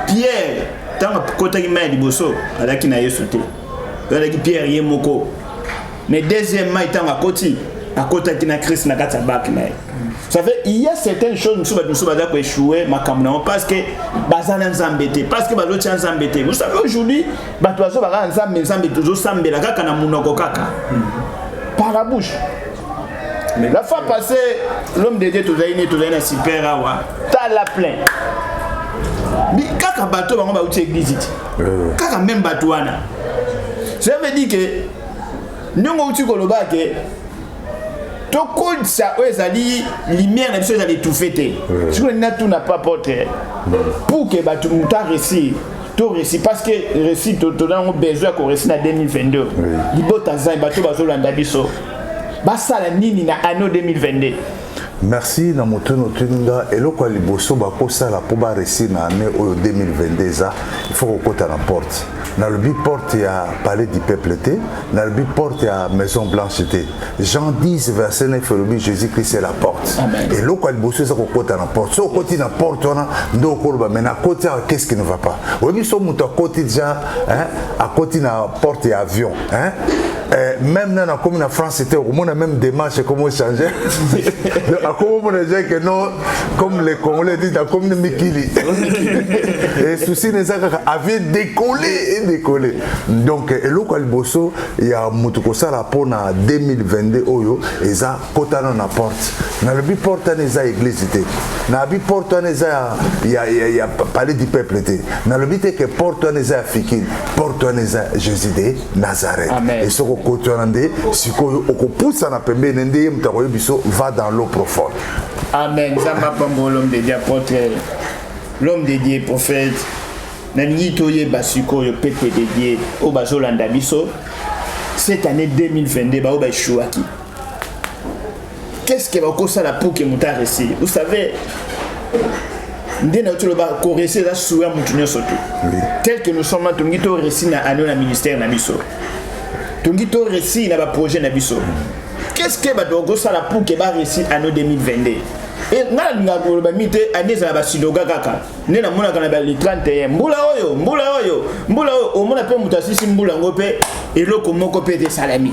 Pierre tanga kota ki mai liboso alaki na Yesu te. Alaki Pierre ye moko. Mais deuxièmement, il à côté de Christ, ça fait il y a certaines choses nous sommes échouer parce que parce que vous savez aujourd'hui par la bouche. La fois passée, l'homme de Dieu tout a super awa t'as la plein. Mais kaka bateau va on église. Kaka même bateau ana. Ça veut dire que nous tu koloba ke to code ça ezali lumière na biso ezali tout fêter si on n'a tout n'a pas porté pour que ba tout muta récit to récit parce que récit to dans besoin ko récit na 2022 libota za ba to bazo landa biso ba sala nini na anno 2022. Merci na motono tuninga eloko liboso ba ko sala pour ba récit na année 2022 ça il faut ko kota na porte. Dans le but porte à palais du peuple té, dans le but porte à maison blanche té. Jean 10 verset 9 le but Jésus-Christ est la porte. Amen. Et l'eau quand il bosse ça côté na porte. So côté na porte on a ndo kolba mais na côté qu'est-ce qui ne va pas. Oui so muto côté déjà hein à côté na porte et avion hein. Même dans la commune en France, c'était au moins la même démarche, comment changer. À comment on disait que non, comme les Congolais disent, la commune Mikili. Et souci avait décollé et décollé. Donc, et là, Bosso, il y a Moutokosa la pour 2022, et ça, quand on a porte. Dans le but porte, on a église. Dans le but porte, il y a palais du peuple. Dans le but que porte, on a Fikir, porte, on a Jésus de Nazareth. Et ce qu'on si on pousse à la va dans l'eau profonde. Amen. Zamba Pambo, l'homme de Dieu, apôtre, l'homme de Dieu, prophète. Nanitoye Basuko, le peuple de Dieu, au Bazolanda Biso. Cette année 2022, bah, au Bachouaki. Qu'est-ce que va causer la peau qui m'a réussi? Vous savez, tel que nous sommes, nous réussi dans le ministère Nabiso. Tungito réussi dans le projet Nabiso. Qu'est-ce que va causer la peau qui va réussir en 2022? Et nous avons mis année à la Sidoga Kaka. Nous avons mis le 31. Mbula oyo. Au moins, on peut nous Mbula Ngope et le Komoko de Salami.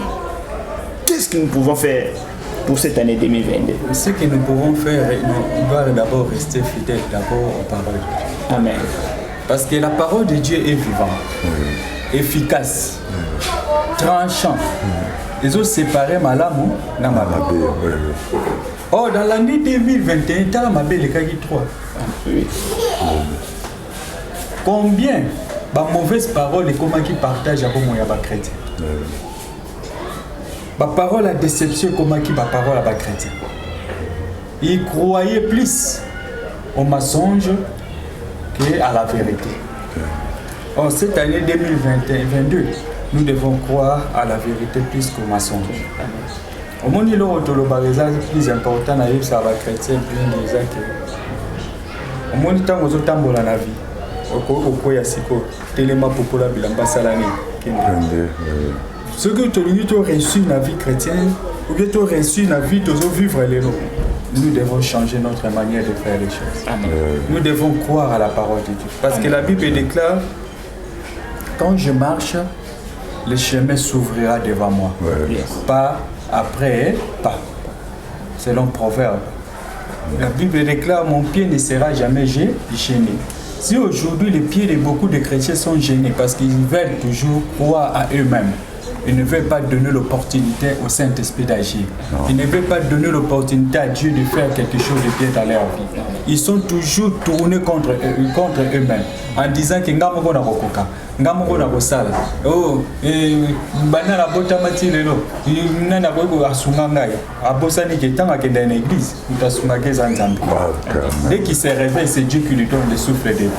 Qu'est-ce que nous pouvons faire pour cette année 2022? Ce que nous pouvons faire, on doit d'abord rester fidèles d'abord aux paroles de Dieu. Amen. Parce que la parole de Dieu est vivante, efficace, tranchant. Ils ont séparé Malamu dans Malamu. Oh, dans l'année 2021, tu as ma belle Kagi 3. Combien de mauvaises paroles et comment ils partagent avec les chrétiens? Ma parole à déception, comment qui ma parole à les chrétiens? Ils croyaient plus au mensonge qu'à la vérité. Oh, cette année 2022, nous devons croire à la vérité plus qu'au mensonge. Au monde il est plus important à vivre ça avec chrétien plus déjà que au monde tant aux autres temps dans la vie au koya siko tellement populaire bilamba salani ce que tu as reçu dans la vie chrétienne ou bien tu as reçu dans la vie de vivre les lois. Nous devons changer notre manière de faire les choses. Amen. Nous devons croire à la parole de Dieu parce Amen. Que la Bible déclare quand je marche le chemin s'ouvrira devant moi. Yes. Pas après, pas. Selon Proverbe. La Bible déclare mon pied ne sera jamais gêné. Si aujourd'hui les pieds de beaucoup de chrétiens sont gênés parce qu'ils veulent toujours croire à eux-mêmes, ils ne veulent pas donner l'opportunité au Saint-Esprit d'agir. Ils ne veulent pas donner l'opportunité à Dieu de faire quelque chose de bien dans leur vie. Ils sont toujours tournés contre eux-mêmes en disant que Ngamoko na kokoka, Ngamoko na kosala. Oh, bana la bota mati lelo, nana ko asunga ngai. Abosani ke tanga ke dans l'église, utasunga ke zanzambe. Dès qu'il se réveille, c'est Dieu qui lui donne le souffle de vie.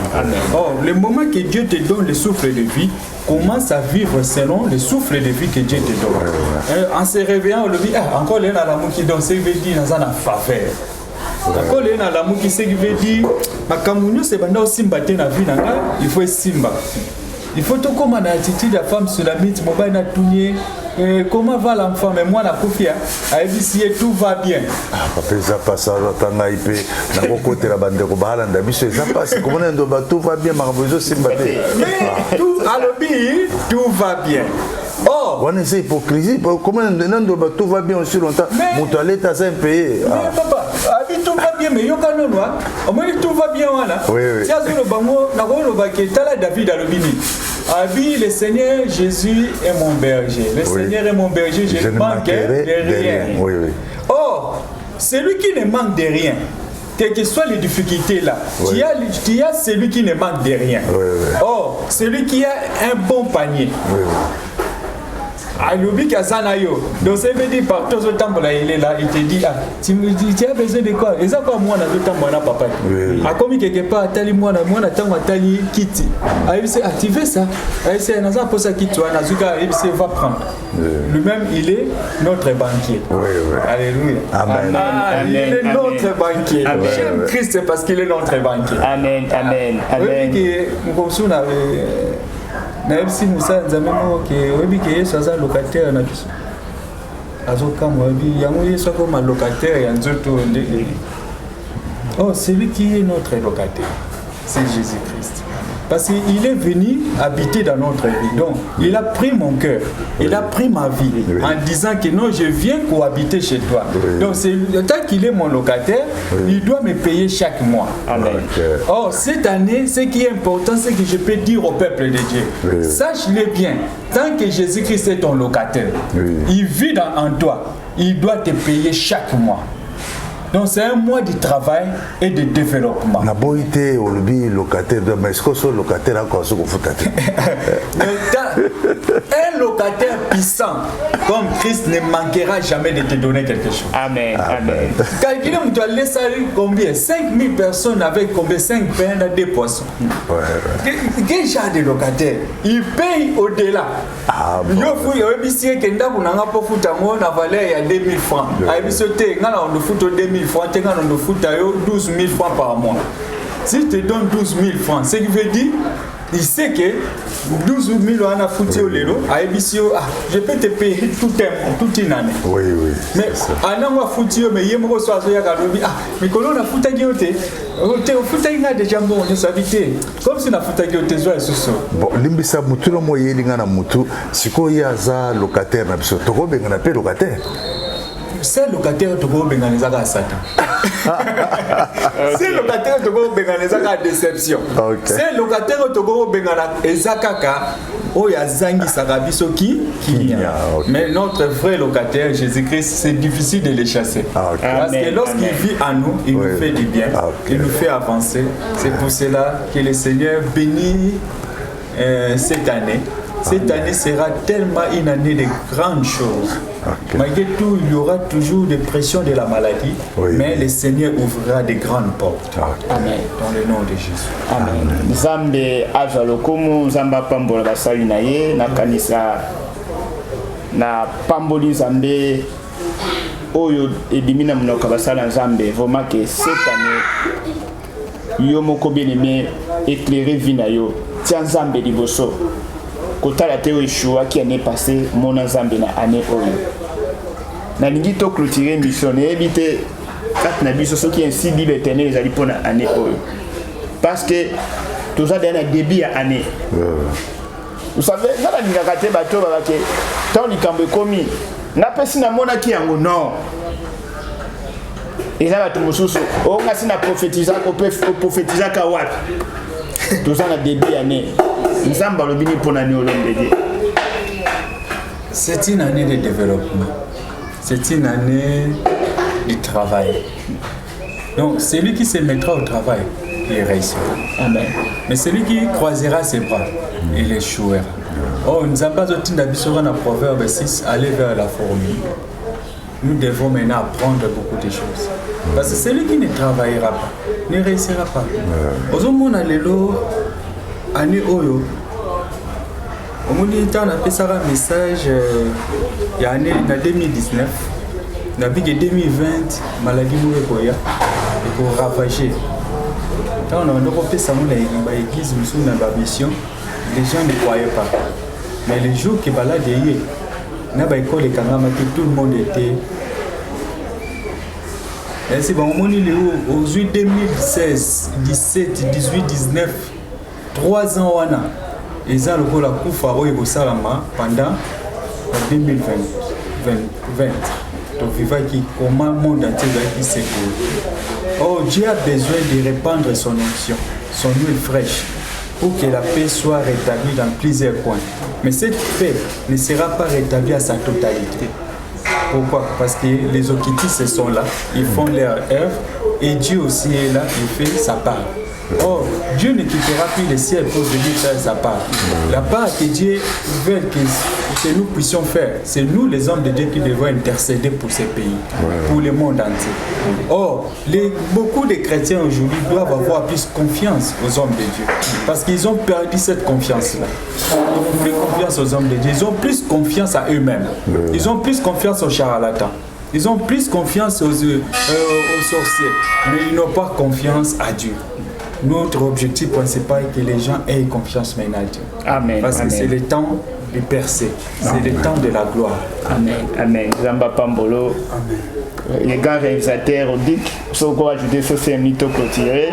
Oh, le moment que Dieu te donne le souffle de vie, commence à vivre selon le souffle de vie que Dieu te donne. En se réveillant, on le dit, encore l'un à l'amour qui donne, c'est veut dire dans un faveur. Encore l'un à l'amour qui veut dire, ma camoufle c'est pendant simba te na vie nanga, il faut simba. Il faut tout comme en attitude la femme sur la mythe, mon bain a tourné. Comment va l'enfant? Mais moi, la confia, a dit tout va bien. Papa, ça passe à l'autre IP. Dans le côté de la bande de Robalan, d'habitude, ça passe. Comment on doit tout va bien, Marbozo, c'est batté. Mais tout à l'obéi, tout va bien. Oh! On essaie hypocrisie. Comment on doit tout va bien aussi longtemps? Mon toilette a un pays. Mais papa, tout va bien, mais il y a un noir. Au moins, tout va bien, voilà. Oui, oui. Si on a le bango, on a le baquet, t'as la David à l'obéi. Abi, le Seigneur Jésus est mon berger. Le Seigneur est mon berger, je ne manquerai de rien. Oui, oui. Or, celui qui ne manque de rien, quelles que soient les difficultés là, oui. tu as celui qui ne manque de rien. Oui, oui. Or, celui qui a un bon panier. Oui, oui. Alubi Kazanayo. Donc ça veut dire partout au temps il est là, il te dit tu as besoin de quoi? Et ça quoi moi dans le temps moi papa. A comme quelque part tali moi na temps tali kiti. Il s'est activé ça. Il s'est dans ça pour ça kiti na zuka il s'est va prendre. Lui-même il est notre banquier. Oui oui. Alléluia. Amen. Il est notre banquier. J'aime Christ parce qu'il est notre banquier. Amen. Amen. Amen. Si nous sommes que locataire na biso azokamwa bi yango yeso comme locataire ya nzoto oh celui qui est notre locataire c'est Jésus-Christ. Parce qu'il est venu habiter dans notre vie. Donc, il a pris mon cœur, il a pris ma vie en disant que non, je viens cohabiter chez toi. Donc, tant qu'il est mon locataire, il doit me payer chaque mois. Amen. Or, cette année, ce qui est important, c'est que je peux dire au peuple de Dieu, sache-le bien, tant que Jésus-Christ est ton locataire, il vit en toi, il doit te payer chaque mois. Donc c'est un mois de travail et de développement. La beauté au locataire, mais est-ce que ce locataire a encore ce qu'on fait? Un locataire puissant comme Christ ne manquera jamais de te donner quelque chose. Amen. Amen. Calculez, tu as laissé combien? 5000 personnes avec combien? 5 pains à 2 poissons. Quel genre de locataire? Il paye au-delà. Il y a un monsieur qui n'a pas foutu à valeur il y a 2000 francs. Il y a 2000 francs, tu as 12 000 francs par mois. Si tu te donnes 12 000 francs, ce qui veut dire, il sait que 12 000 francs à foutu au lélo, je peux te payer toute une année. Oui. Mais un an, foutu, mais il y a un soir, mais quand on a foutu, on a déjà bon, on s'habiter. Comme si on a foutu, on a joué ce bon, l'imbisa mutu le moyen lingana mutu, si quoi y a ça locataire, na biso, tu vois, on appelle locataire. C'est locataire de Benganezaka à Satan. C'est locataire de Benganezaka à déception. C'est locataire de Benganezaka où il y a Zangi Sarabiso qui mais notre vrai locataire, Jésus-Christ, c'est difficile de les chasser. Parce que lorsqu'il vit en nous, il nous fait du bien, il nous fait avancer. C'est pour cela que le Seigneur bénit cette année. Cette année sera tellement une année de grandes choses. Malgré tout, il y aura toujours des pressions de la maladie, mais le Seigneur ouvrira de grandes portes. Amen. Dans le nom de Jésus. Amen. Zambe azalokomu zamba pambola basali na ye na kanisa na pamboli zambe oyo edimina mnoka basala nzambe vraiment que cette année yo moko bien-aimé éclairer vie na yo tia nzambe liboso kotala te Yeshua qui année passée mon nzambe na année oyo na lingi to clôturer mission et éviter quatre na biso ceux qui ainsi dit l'Éternel ezali pona année oyo parce que tout ça dans le début à année vous savez na la linga kate bato ba ke tant likambo ekomi na pesi na mona ki yango non eza bato mosusu o ngasi na prophétiser ka wapi tout ça na début année nzamba lobini pona ni olombe. C'est une année de développement. C'est une année de travail. Donc, celui qui se mettra au travail, il réussira. Amen. Mais celui qui croisera ses bras, il échouera. Oh, nous avons pas dans Proverbe 6, aller vers la formule. Nous devons maintenant apprendre beaucoup de choses. Parce que celui qui ne travaillera pas, ne réussira pas. Aujourd'hui, on a année oyo. On a fait un message il y a année 2019. On a vu que 2020, maladie mourir pour ravager. Quand on a fait ça, on a l'église, on a la mission. Les gens ne croyaient pas. Mais les jours qui balade on a école et tout le monde était. Et c'est bon, on est aux 2016, 17, 18, 19, 3 ans. Ils ont le la Koufa au Salama pendant 2020. Donc, il va qui comment le monde entier va qui s'écoule. Oh, Dieu a besoin de répandre son onction, son huile fraîche, pour que la paix soit rétablie dans plusieurs coins. Mais cette paix ne sera pas rétablie à sa totalité. Pourquoi? Parce que les Okitis sont là, ils font leur œuvre, et Dieu aussi est là, il fait sa part. Oh, Dieu ne quittera plus le ciel pour venir faire sa part. La part que Dieu veut que nous puissions faire, c'est nous les hommes de Dieu qui devons intercéder pour ces pays, pour le monde entier. Or, beaucoup de chrétiens aujourd'hui doivent avoir plus confiance aux hommes de Dieu, parce qu'ils ont perdu cette confiance-là. Ils n'ont plus confiance aux hommes de Dieu, ils ont plus confiance à eux-mêmes. Ils ont plus confiance aux charlatans. Ils ont plus confiance aux sorciers, mais ils n'ont pas confiance à Dieu. Notre objectif principal est que les gens aient confiance maintenant à Dieu. Amen. Parce que c'est le temps de percer. C'est le temps de la gloire. Amen. Amen. Zamba Pambolo. Amen. Les grands réalisateurs ont dit, ce qu'on va ajouter, c'est un mytho clôturé.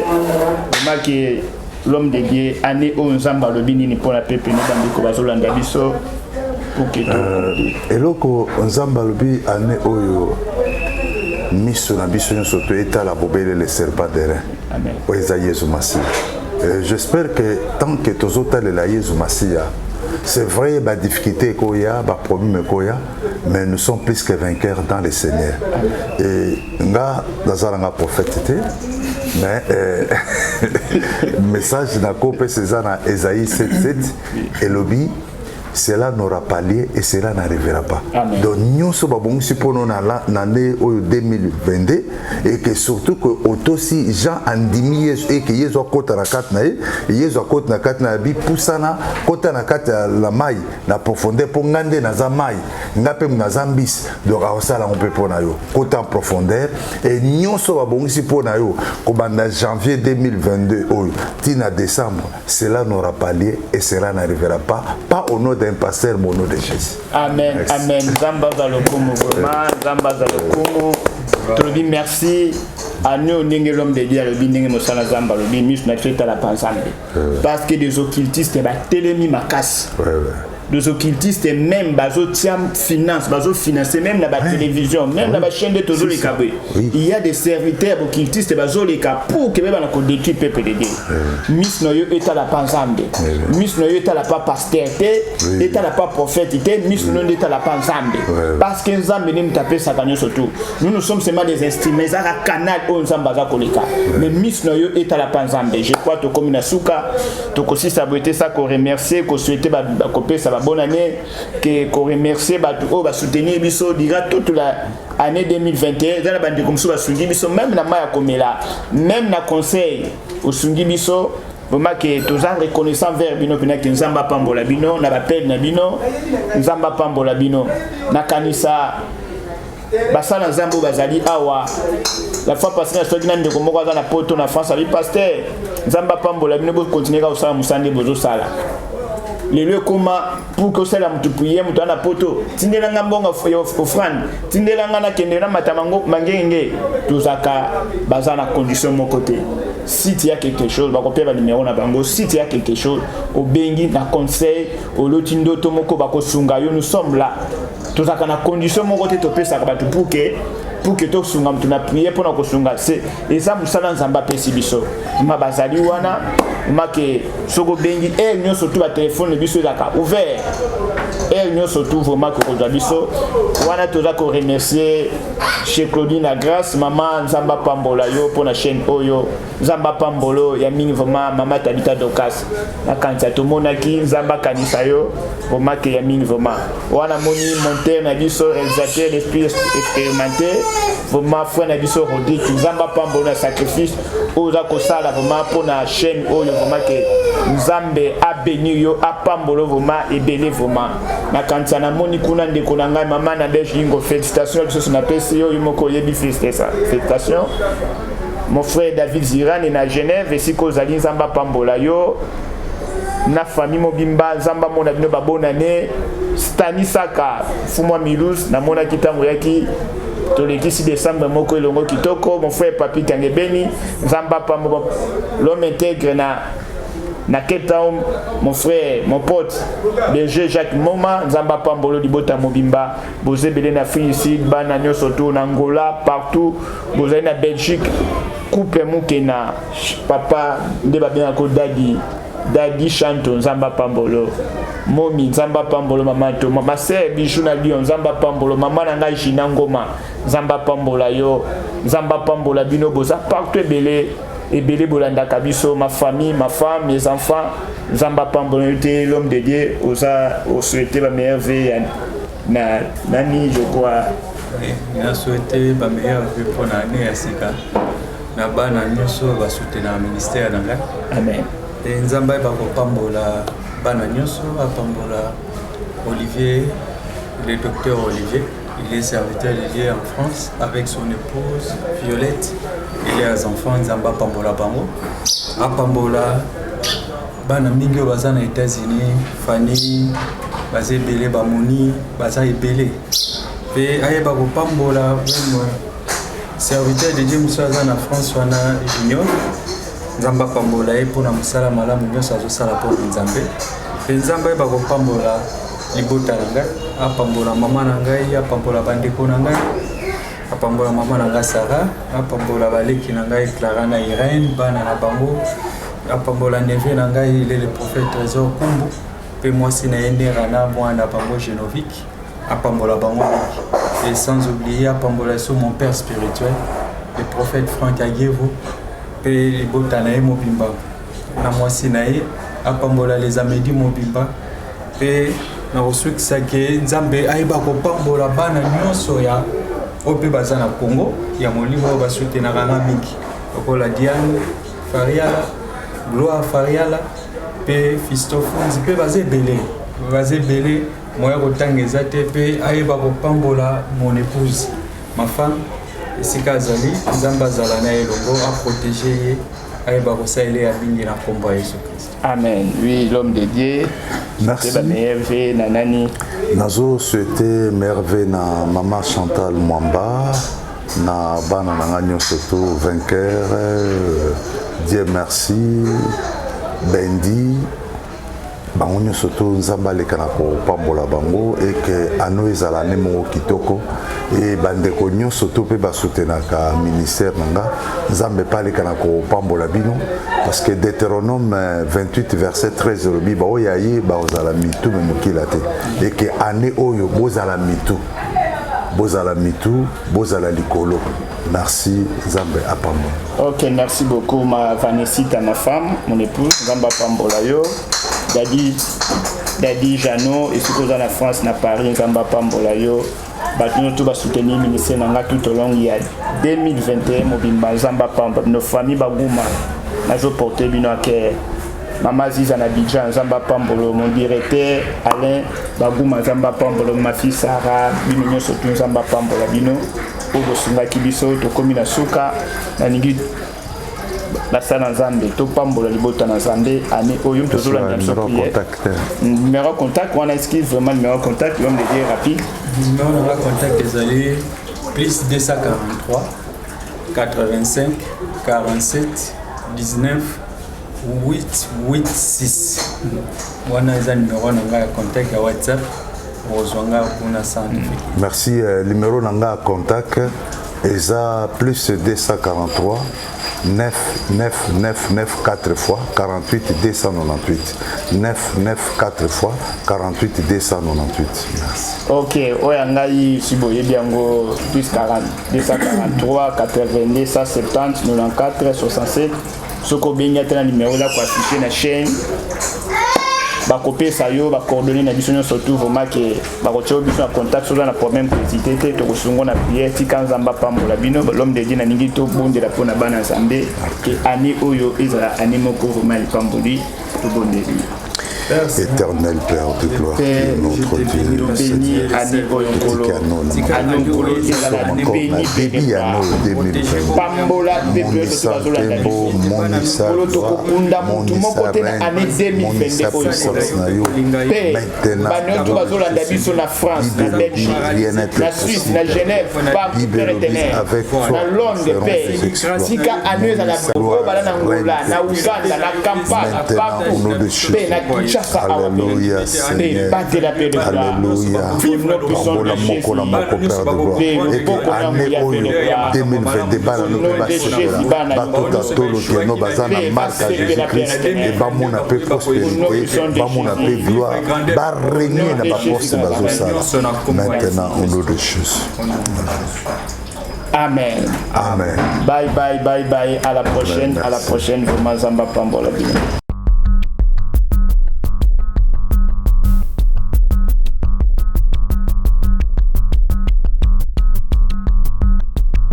l'homme de Dieu année où nzamba lobini ni pour la peuple ni bandiko bazolanda biso pour que eloko nzamba lobi année oyo miso na biso nyonso to etala bobele le serpent d'airain. Amen. Oeza Yesu Masiya. J'espère que tant que tozotalela Yesu Masiya, c'est vrai, la difficulté koya, ba problème koya, mais nous sommes plus que vainqueurs dans le Seigneur. Et nga nazalanga prophète, mais message na kope César Esaïe 7:7 et lobby. Cela n'aura pas lieu et cela n'arrivera pas. Amen. Donc nous sommes dans l'année 2022 et que surtout que aussi Jean andimi et que Yesu akota na kat na Yesu akota na kat na bi pusana kota na kat la mai na profondeur pour ngande na za mai ngape na zambis donc osala on peut pour na yo kota en profondeur et nous sommes pour na yo ko banda janvier 2022 tina décembre cela n'aura pas lieu et cela n'arrivera pas au nom d'un pasteur au nom de Jésus. Amen. Merci. Amen. Zamba zalokumu vraiment, Zamba zalokumu. Trobi merci à nous l'homme de Dieu le bindenge mosala Zamba le bimis na feta la pansambe. Parce que des occultistes ba télémi makas. Des occultistes même bazo tiam finance bazo financer même la télévision même la chaîne de tozo les kabé. Il y a des serviteurs occultistes bazo les ka pour que ba na ko détruire peuple de Dieu. Miss noyo eta la pansambe. Miss noyo eta la pas pasteur eta la pas prophète miss noyo eta la pansambe. Parce que Nzambe ne mtape satanio surtout. Nous sommes seulement des instruments za canal on Nzamba za koleka. Mais miss noyo eta la pansambe. Je crois to comme na suka to ko si saboter ça ko remercier ko souhaiter ba copé ça bonne année que qu'on remercie tout va soutenir biso dira toute la année 2021 dans la bande comme ça va soutenir biso même na maya komela même na conseil au soutenir biso vraiment que tous en reconnaissant vers bino pina que nzamba pambola bino na appel na bino nzamba pambola bino na kanisa basala nzambo bazali awa la fois passée na soki na ndeko moko na poto na France ali pasteur nzamba pambola bino bo continuer ka usala musande bozo sala les lieux comment pour que cela me prier me donne poto tindela ngambonga offrande tindela ngana kendela matamango mangenge tuzaka bazana condition mon côté si tu as quelque chose ba kopia ba numéro na bango si tu as quelque chose au bengi na conseil au lotindo tomoko ba ko sunga yo nous sommes là tuzaka na condition mon côté to pesa ka batu pour que to sunga mtu na prier pour na ko sunga c'est et ça musala nzamba pesi biso ma bazali wana make soko bengi nyo surtout ba téléphone biso zaka ouvert nyo surtout vraiment que ko biso wana toza ko remercier chez Claudine la grâce maman Nzamba pambola yo pour la chaîne oyo Nzamba pambolo ya mingi vraiment maman Tabita Dokas na kanisa to monaki Nzamba kanisa yo vraiment que ya mingi vraiment wana moni monter na biso réalisateur l'esprit expérimenté vraiment frère na biso Rodrigue Nzamba pambolo na sacrifice oza ko sala vraiment pour la chaîne oyo vraiment que Nzambe a béni yo a pambolo vraiment et belé vraiment na kanisa na moni kuna ndeko na ngai maman na Belge Ingo félicitations biso na PCO yimoko yebi félicitations mon frère David Ziran est à Genève et si kozali Nzamba pambola yo na famille mobimba Nzamba mona bino ba bonne année Stanisaka fumwa Milus na mona kitango yaki toleki 6 décembre moko elongo kitoko mon frère Papi Kangebeni Nzamba pambola l'homme intègre na Cape Town mon frère mon pote berger Jacques Moma Nzamba pambolo libota mobimba boze belé na Afrique ici bana nyoso to na Angola partout boze na Belgique coupe mukena papa nde ba bien ko dadi chanto Nzamba pambolo momi Nzamba pambolo mama to ma sœur bijou na Lyon Nzamba pambolo mama na ngai Jina Ngoma Nzamba pambola yo Nzamba pambola bino boza partout belé et belé bolanda kabiso ma famille ma femme mes enfants Nzamba pambola était l'homme de Dieu au souhaiter la meilleure vie na nani je crois na souhaiter la meilleure vie pour l'année à Sika na bana nyoso va soutenir le ministère nanga amen et Nzamba ba ko pambola bana nyoso a pambola Olivier le docteur Olivier. Il est serviteur de Dieu en France avec son épouse Violette. Il a des enfants Nzamba pambola bango. A pambola bana mingi baza na États-Unis, Fanny, baza belé bamoni, baza belé. Pe ayeba ko pambola même serviteur de Dieu musaza na France wana Junior. Nzamba pambola ye mpona mosala malamu nyonso azosala mpo nzambe mpe nzambe ayeba kopambola libota na ngai apambola mama na ngai apambola bandeko na ngai apambola mama na ngai Sara apambola baleki na ngai Clara na Irene bana na bango apambola neve na ngai le prophète Trésor Kumbu mpe mwasi na ye Nerana mwana bango Genovic apambola bango et sans oublier apambola so mon père spirituel le prophète Franck Aguevo mpe libota na ye mobimba na mwasi na ye apambola les Amédi mobimba mpe na kosukisa ke nzambe ayeba kopambola bana nyonso ya oyo mpe baza na Congo ya molimo oyo basutenaka nga mingi lokola Diane Fariala Gloire Fariala mpe Fistofonzi mpe baza ebele moya kotanga eza te mpe ayeba kopambola mon épouse ma femme esika azali nzambe azala na elongo aprotége ye ayeba kosalela ya mingi na kombo ya Yesu Christ. Amen. Oui, l'homme de Dieu. Merci. Nazo souhaité merveille na Maman Chantal Mwamba na bana na nganyo surtout vainqueur Dieu merci Bendi bango nyonso to nzamba alekana kopambola bango et que ano ezala ne moko kitoko et bandeko nyonso to mpe basoutenaka ministère na nga nzambe mpe alekana kopambola bino parce que Deutéronome 28 verset 13 elobi baoyo aye bazala mitu me mokila te et que année oyo bozala mitu bozala likolo. Merci Nzambe apambola. Ok, merci beaucoup ma Vanessita, ma femme, mon épouse, Nzamba pambola yo. Dadi Jano et surtout dans la France, na Paris, Nzamba pambola yo. Batino tout va soutenir le ministère nanga tout au long il y a 2021 mobimba Nzamba pambola nos familles baguma. Nazo porter bino ke Mama Ziza na Abidjan, Nzamba pambolo, mon directeur Alain Baguma Nzamba pambolo, ma fille Sarah, bino surtout Nzamba pambola bino. Obo sunga kibiso to komina suka na ningi la sana Nzambe to pambola libota na Nzambe ani oyo to zola na numéro contact on a inscrit vraiment numéro contact l'homme de Dieu rapide numéro contact désolé plus 243 85 47 19 886 wana za numéro na contact ya WhatsApp. Merci. Numéro nanga contact ESA plus 243 9 9 9 9 4 fois 48 298 9 9 4 fois 48 298. Merci. Ok, oyangai siboye biango plus 40 243 82 170 94 67 soko benga tena numéro là kwa afficher na chaîne. Bakopesa yo ba coordonner na biso surtout vraiment que ba kocho biso na contact sur na problème hésiter te to kosungo na prière tika Nzamba pambola bino l'homme de Dieu na ningi to bondela pona bana Nzambe que ani oyo ezala ani moko vraiment pamboli to bondeli. Éternel Père de gloire, notre Dieu, Seigneur, Alléluia, Seigneur. Alléluia. Pambola moko na moko Père de gloire. Et que année oyo 2022 bana no ba sekela. Ba tota tolo ke no bazana marque à Jésus-Christ et ba mona pe prospérité, ba mona pe gloire, ba régner na ba poste bazo sala. Maintenant au nom de Jésus. Amen. Amen. Bye bye bye bye à la prochaine, vraiment Nzamba pambola bino.